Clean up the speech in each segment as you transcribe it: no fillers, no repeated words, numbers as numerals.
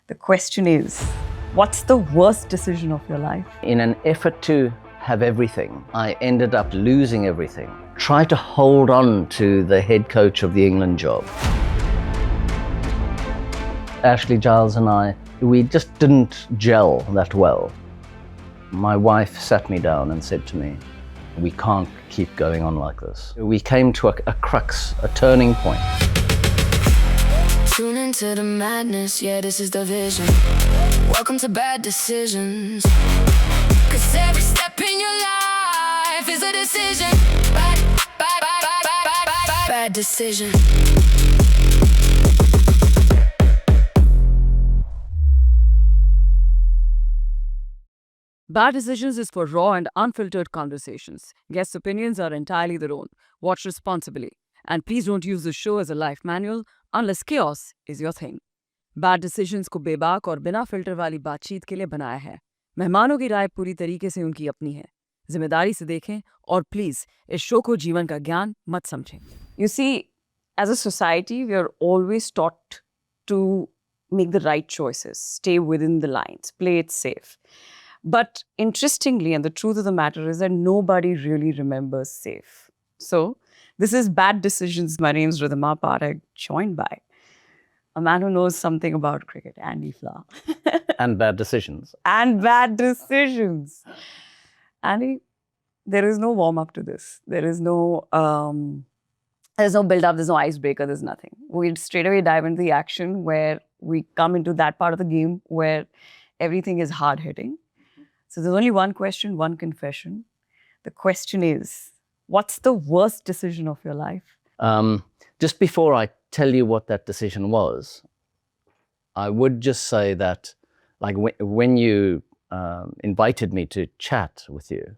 The question is, what's the worst decision of your life? In an effort to have everything, I ended up losing everything. Try to hold on to the head coach of the England job. Ashley Giles and I, we just didn't gel that well. My wife sat me down and said to me, we can't keep going on like this. We came to a crux, a turning point. Tune into the madness, yeah, this is the vision. Welcome to bad decisions. Cause every step in your life is a decision. Bad decision. Bad Decisions is for raw and unfiltered conversations. Guest opinions are entirely their own. Watch responsibly. And please don't use the show as a life manual unless chaos is your thing. Bad Decisions को बेबाक और बिना filter वाली बातचीत के लिए बनाया है. मेहमानों की राय पूरी तरीके से उनकी अपनी है. जिम्मेदारी से देखें और प्लीज इस शो को जीवन का ज्ञान मत समझें. You see, as a society, we are always taught to make the right choices, stay within the lines, play it safe. But interestingly, and the truth of the matter is that nobody really remembers safe. So, this is Bad Decisions. My name is Ridhima, Pathak, joined by a man who knows something about cricket, Andy Flower. And bad decisions. And bad decisions. Andy, there is no warm-up to this. There is no build-up, there's no icebreaker, there's nothing. We straight away dive into the action where we come into that part of the game where everything is hard-hitting. So there's only one question, one confession. The question is, what's the worst decision of your life? Just before I tell you what that decision was, I would just say that, like when you invited me to chat with you,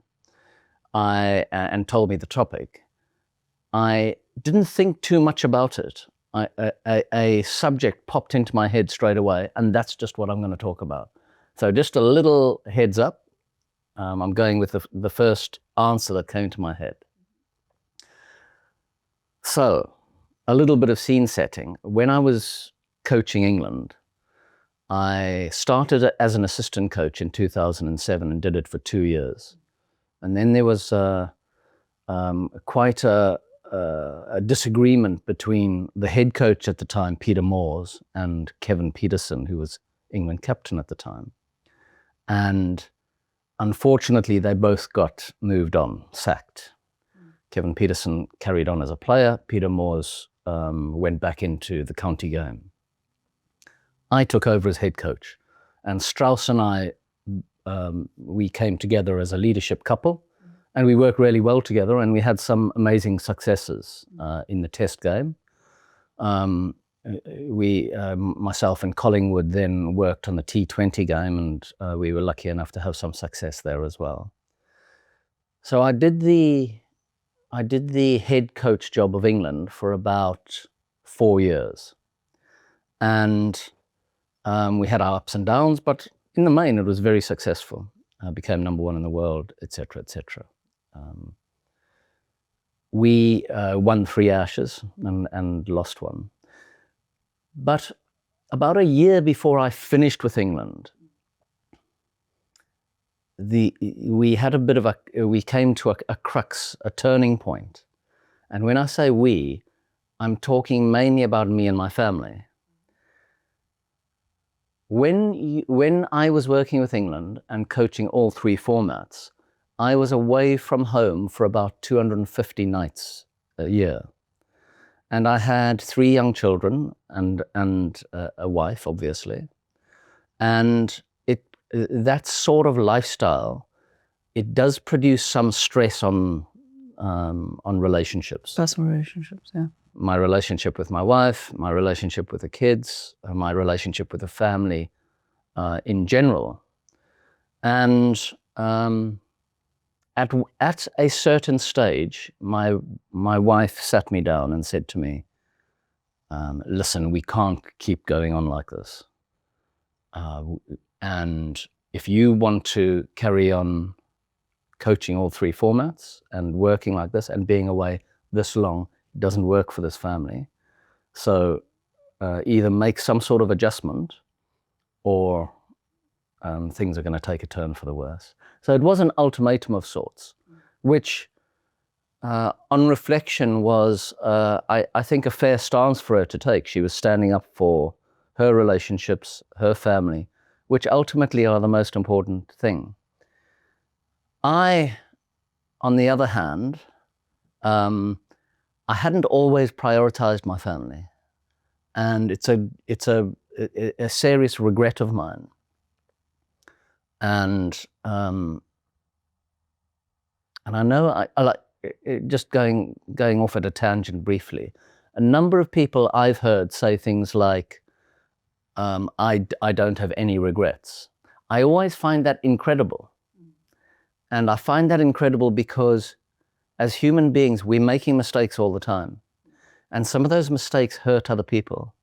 and told me the topic, I didn't think too much about it. A subject popped into my head straight away, and that's just what I'm going to talk about. So just a little heads up. I'm going with the first answer that came to my head. So, a little bit of scene setting. When I was coaching England, I started as an assistant coach in 2007 and did it for 2 years. And then there was quite a disagreement between the head coach at the time, Peter Moores, and Kevin Peterson, who was England captain at the time. And unfortunately, they both got moved on, sacked. Kevin Peterson carried on as a player. Peter Moores went back into the county game. I took over as head coach. And Strauss and I, we came together as a leadership couple. And we worked really well together. And we had some amazing successes in the test game. Myself and Collingwood then worked on the T20 game, and we were lucky enough to have some success there as well. So I did the head coach job of England for about 4 years, and we had our ups and downs, but in the main it was very successful. I became #1 in the world, etc., etc. We won 3 Ashes and lost 1. But about a year before I finished with England, we came to a crux, a turning point. And when I say we, I'm talking mainly about me and my family. When I was working with England and coaching all 3 formats, I was away from home for about 250 nights a year. And I had 3 young children and a wife, obviously. And that sort of lifestyle, it does produce some stress on relationships. Personal relationships, yeah. My relationship with my wife, my relationship with the kids, my relationship with the family in general. And at a certain stage, my wife sat me down and said to me, listen, we can't keep going on like this. And if you want to carry on coaching all 3 formats and working like this and being away this long, it doesn't work for this family. So either make some sort of adjustment or things are going to take a turn for the worse. So it was an ultimatum of sorts, which on reflection was, I think, a fair stance for her to take. She was standing up for her relationships, her family, which ultimately are the most important thing. I, on the other hand, I hadn't always prioritized my family, and it's a serious regret of mine. And I know I like just going off at a tangent briefly. A number of people I've heard say things like, I don't have any regrets. I always find that incredible. And I find that incredible because as human beings, we're making mistakes all the time. And some of those mistakes hurt other people.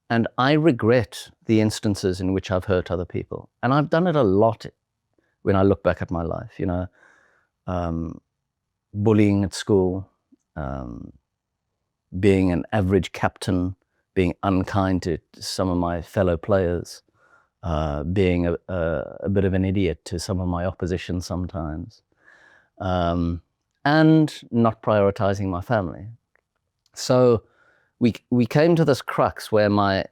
And I regret the instances in which I've hurt other people. And I've done it a lot when I look back at my life, you know, bullying at school, being an average captain, being unkind to some of my fellow players, being a bit of an idiot to some of my opposition sometimes, and not prioritizing my family. So we came to this crux where my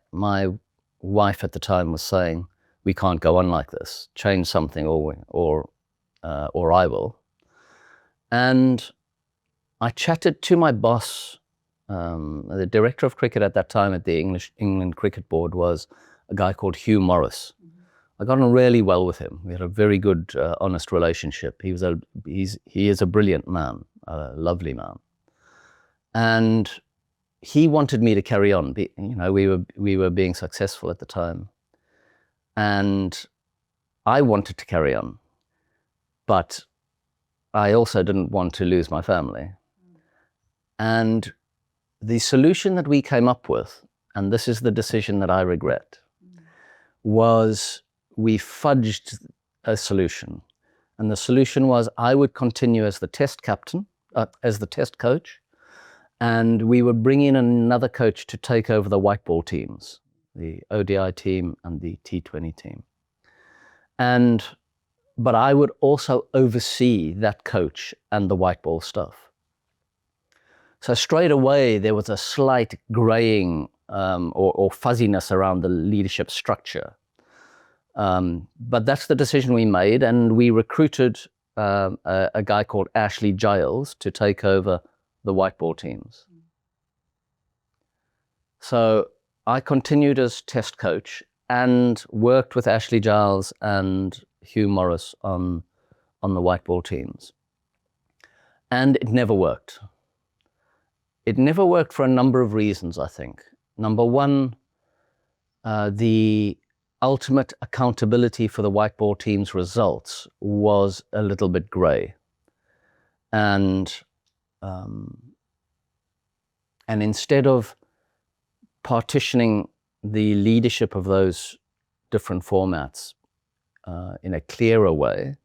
wife at the time was saying, we can't go on like this, change something or I will. And I chatted to my boss. The director of cricket at that time at the England Cricket Board was a guy called Hugh Morris. I got on really well with him. We had a very good, honest relationship. He is a brilliant man, a lovely man, and he wanted me to carry on. You know, we were being successful at the time, and I wanted to carry on, but I also didn't want to lose my family. And the solution that we came up with, and this is the decision that I regret, was we fudged a solution. And the solution was I would continue as the test captain, as the test coach, and we would bring in another coach to take over the white ball teams, the ODI team and the T20 team. But I would also oversee that coach and the white ball stuff. So straight away, there was a slight graying or fuzziness around the leadership structure. But that's the decision we made, and we recruited a guy called Ashley Giles to take over the white ball teams. So I continued as test coach and worked with Ashley Giles and Hugh Morris on the white ball teams. And it never worked. It never worked for a number of reasons, I think. Number one, the ultimate accountability for the white ball team's results was a little bit grey. And instead of partitioning the leadership of those different formats in a clearer way,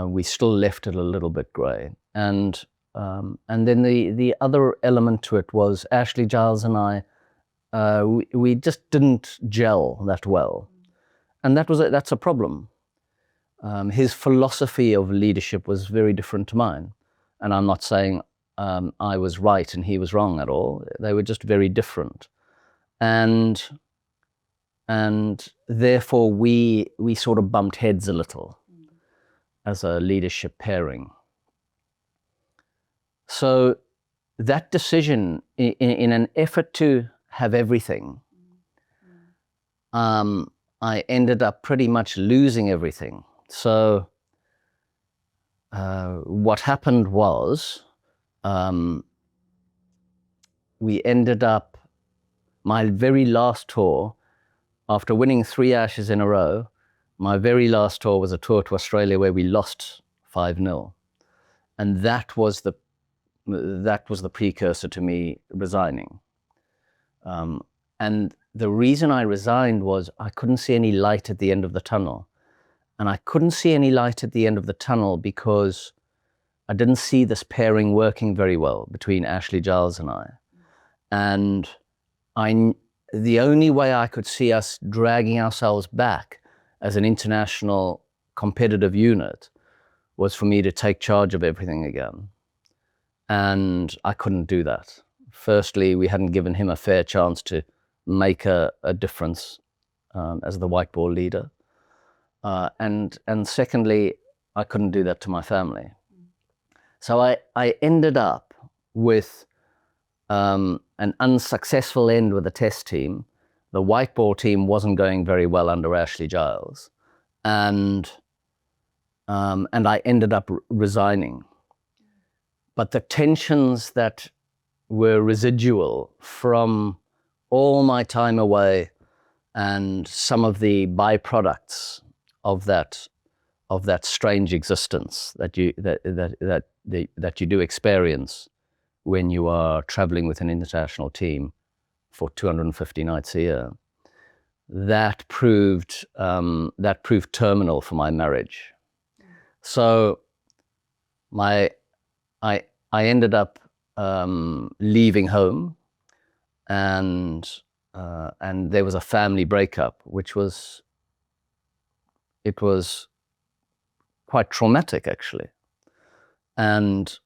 we still left it a little bit grey. And then the other element to it was Ashley Giles and I, we just didn't gel that well. And that's a problem. His philosophy of leadership was very different to mine. And I'm not saying I was right and he was wrong at all. They were just very different. And therefore we sort of bumped heads a little as a leadership pairing. So that decision, in an effort to have everything, I ended up pretty much losing everything. So what happened was we ended up, my very last tour, after winning 3 Ashes in a row, my very last tour was a tour to Australia where we lost 5-0. And that was the precursor to me resigning. And the reason I resigned was I couldn't see any light at the end of the tunnel. And I couldn't see any light at the end of the tunnel because I didn't see this pairing working very well between Ashley Giles and I. And the only way I could see us dragging ourselves back as an international competitive unit was for me to take charge of everything again. And I couldn't do that. Firstly, we hadn't given him a fair chance to make a difference as the white ball leader. And secondly, I couldn't do that to my family. So I ended up with an unsuccessful end with the test team. The white ball team wasn't going very well under Ashley Giles. And I ended up resigning. But the tensions that were residual from all my time away and some of the byproducts of that strange existence that you do experience when you are traveling with an international team for 250 nights a year, that proved terminal for my marriage. So I ended up leaving home, and there was a family breakup, which was quite traumatic, actually, and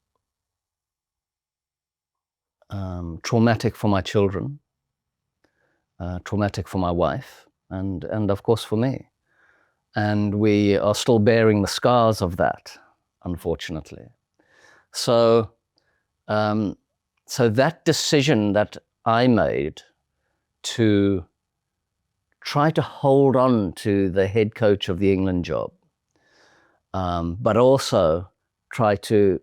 traumatic for my children, traumatic for my wife, and of course for me. And we are still bearing the scars of that, unfortunately. So that decision that I made to try to hold on to the head coach of the England job, but also try to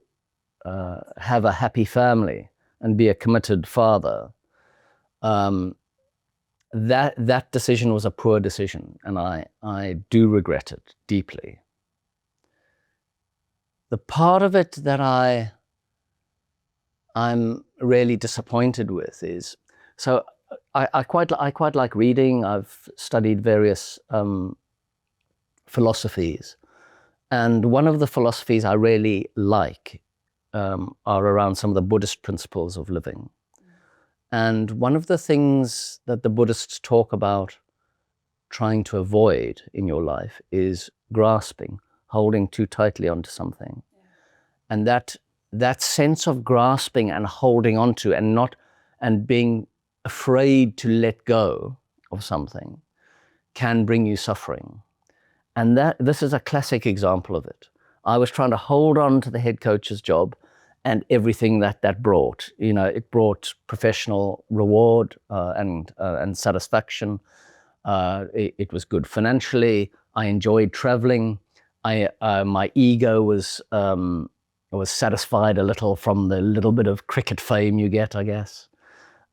have a happy family and be a committed father, that decision was a poor decision, and I do regret it deeply. The part of it that I'm really disappointed with is, so I quite like reading. I've studied various philosophies, and one of the philosophies I really like are around some of the Buddhist principles of living. And one of the things that the Buddhists talk about trying to avoid in your life is grasping, holding too tightly onto something. And that sense of grasping and holding onto and being afraid to let go of something can bring you suffering. And this is a classic example of it. I was trying to hold on to the head coach's job and everything that brought. It brought professional reward and satisfaction. It was good financially. I enjoyed traveling. My ego was satisfied a little from the little bit of cricket fame you get, I guess.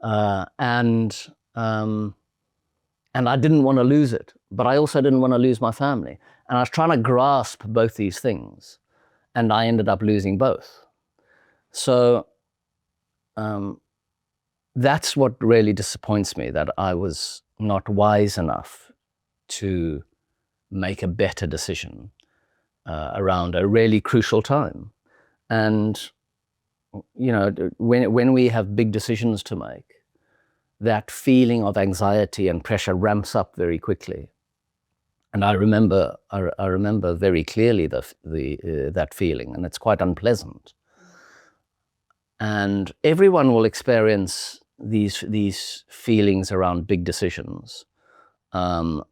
And I didn't want to lose it, but I also didn't want to lose my family. And I was trying to grasp both these things, and I ended up losing both. So that's what really disappoints me, that I was not wise enough to make a better decision around a really crucial time. And, when we have big decisions to make, that feeling of anxiety and pressure ramps up very quickly. And I remember very clearly that feeling, and it's quite unpleasant. And everyone will experience these feelings around big decisions, and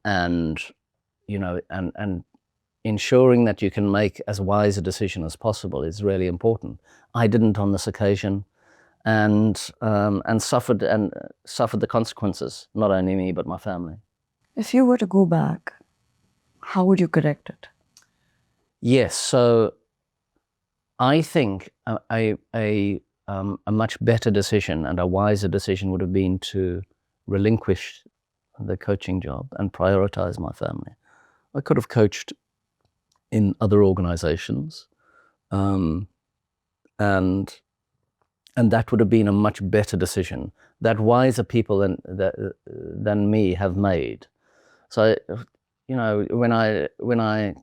ensuring that you can make as wise a decision as possible is really important. I didn't on this occasion, and suffered the consequences, not only me but my family. If you were to go back, how would you correct it? Yes, so I think a much better decision and a wiser decision would have been to relinquish the coaching job and prioritize my family. I could have coached in other organizations, and that would have been a much better decision that wiser people than me have made. So, when I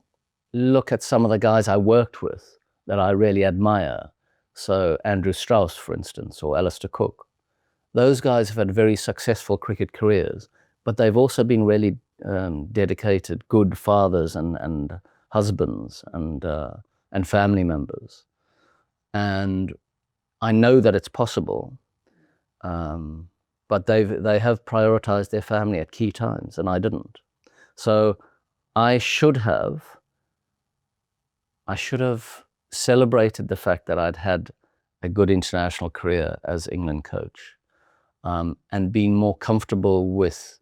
look at some of the guys I worked with that I really admire, so Andrew Strauss, for instance, or Alistair Cook, those guys have had very successful cricket careers, but they've also been really dedicated, good fathers and husbands and family members. And I know that it's possible, but they have prioritized their family at key times, and I didn't. So I should have celebrated the fact that I'd had a good international career as England coach, and been more comfortable with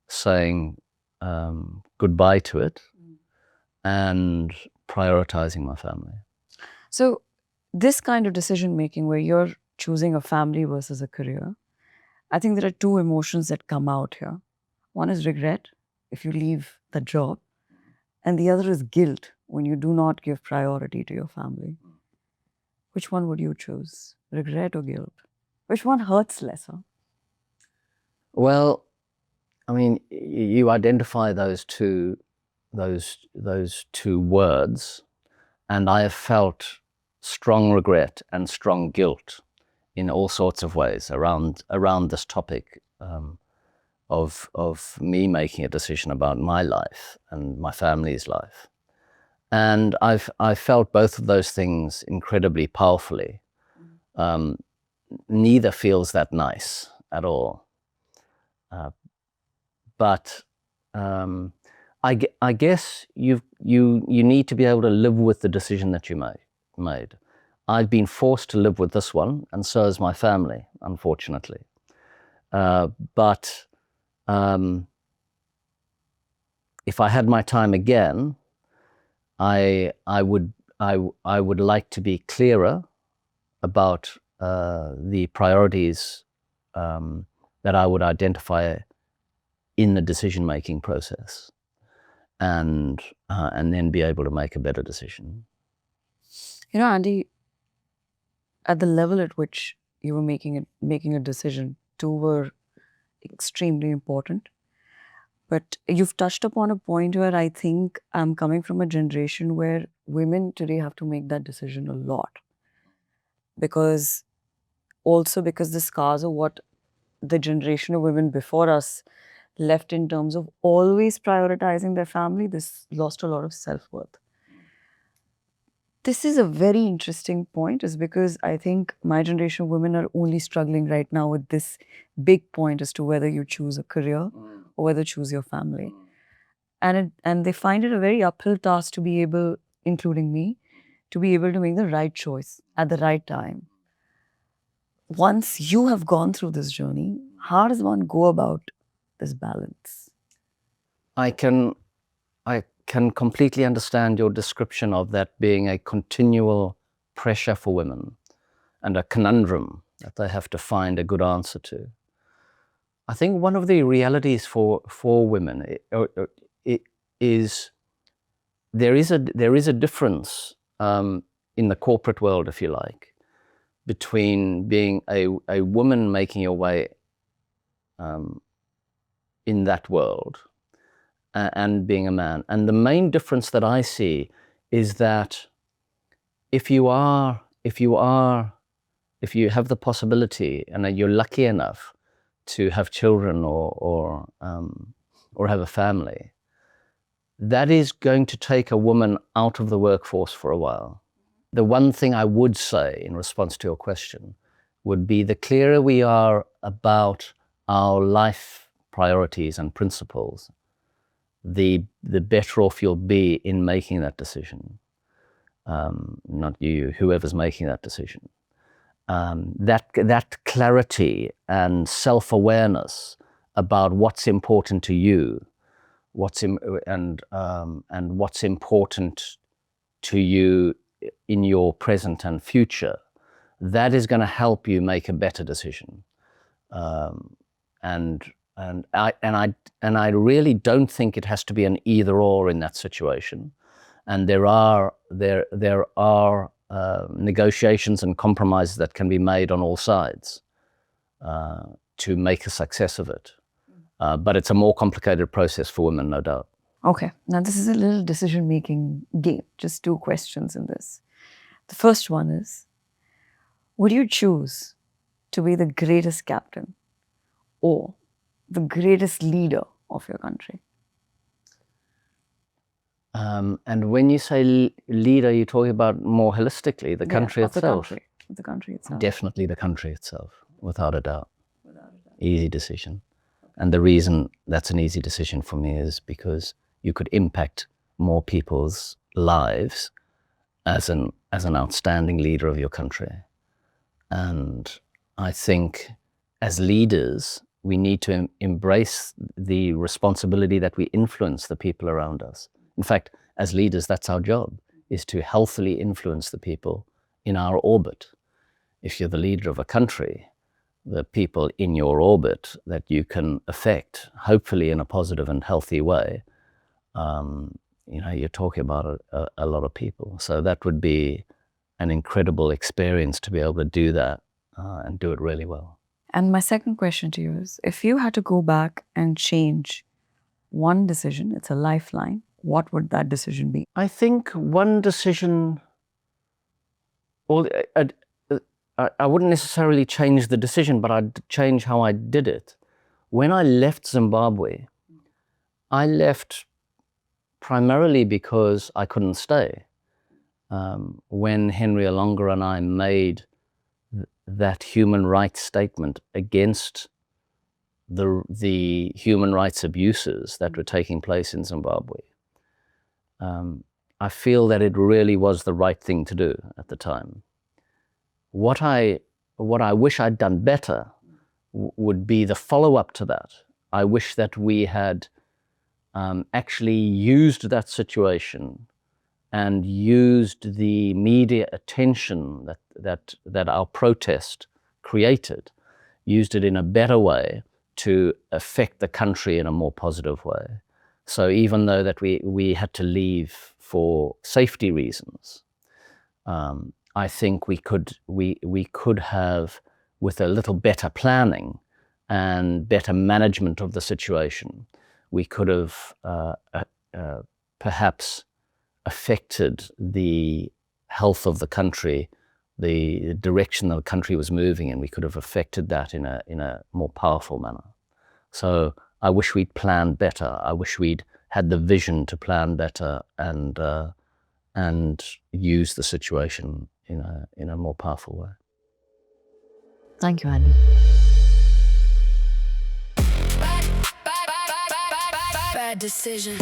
saying goodbye to it and prioritizing my family. So this kind of decision making where you're choosing a family versus a career, I think there are two emotions that come out here. One is regret if you leave the job, and the other is guilt when you do not give priority to your family. Which one would you choose, regret or guilt? Which one hurts lesser? Well, I mean, you identify those two words, and I have felt strong regret and strong guilt in all sorts of ways around this topic of me making a decision about my life and my family's life. And I've felt both of those things incredibly powerfully. Neither feels that nice at all. But I guess you need to be able to live with the decision that you made. I've been forced to live with this one, and so has my family, unfortunately. But if I had my time again, I would like to be clearer about the priorities that I would identify in the decision-making process, and then be able to make a better decision. You know, Andy, at the level at which you were making a decision, two were extremely important. But you've touched upon a point where I think I'm coming from a generation where women today have to make that decision a lot. Because the scars of what the generation of women before us left in terms of always prioritizing their family, this lost a lot of self-worth. This is a very interesting point, is because I think my generation of women are only struggling right now with this big point as to whether you choose a career or whether choose your family. And they find it a very uphill task to be able, including me, to be able to make the right choice at the right time. Once you have gone through this journey, how does one go about this balance? I can completely understand your description of that being a continual pressure for women and a conundrum that they have to find a good answer to. I think one of the realities for women is there is a difference in the corporate world, if you like, between being a woman making your way in that world and being a man. And the main difference that I see is that if you have the possibility and you're lucky enough to have children or have a family, that is going to take a woman out of the workforce for a while. The one thing I would say in response to your question would be, the clearer we are about our life priorities and principles, the better off you'll be in making that decision. Not you, whoever's making that decision. That clarity and self-awareness about what's important to you, and what's important to you in your present and future, that is going to help you make a better decision. And I really don't think it has to be an either or in that situation. And there are negotiations and compromises that can be made on all sides to make a success of it. But it's a more complicated process for women, no doubt. Okay, now this is a little decision-making game. Just two questions in this. The first one is, would you choose to be the greatest captain or the greatest leader of your country? And when you say leader, you're talking about more holistically, the country of itself. The country itself. Definitely the country itself, without a doubt. Easy decision. And the reason that's an easy decision for me is because you could impact more people's lives as an outstanding leader of your country. And I think as leaders, we need to embrace the responsibility that we influence the people around us. In fact, as leaders, that's our job, is to healthily influence the people in our orbit. If you're the leader of a country, the people in your orbit that you can affect, hopefully in a positive and healthy way, you're talking about a lot of people. So that would be an incredible experience to be able to do that and do it really well. And my second question to you is, if you had to go back and change one decision, it's a lifeline, what would that decision be? I think one decision, well, I wouldn't necessarily change the decision, but I'd change how I did it. When I left Zimbabwe, I left primarily because I couldn't stay. When Henry Alonga and I made that human rights statement against the human rights abuses that were taking place in Zimbabwe, I feel that it really was the right thing to do at the time. What I wish I'd done better would be the follow-up to that. I wish that we had actually used that situation and used the media attention that our protest created, used it in a better way to affect the country in a more positive way. So even though that we had to leave for safety reasons, I think we could have, with a little better planning and better management of the situation, we could have perhaps affected the health of the country, the direction the country was moving in. We could have affected that in a more powerful manner. So I wish we'd planned better. I wish we'd had the vision to plan better and use the situation in a more powerful way. Thank you, Andy. Bad decision.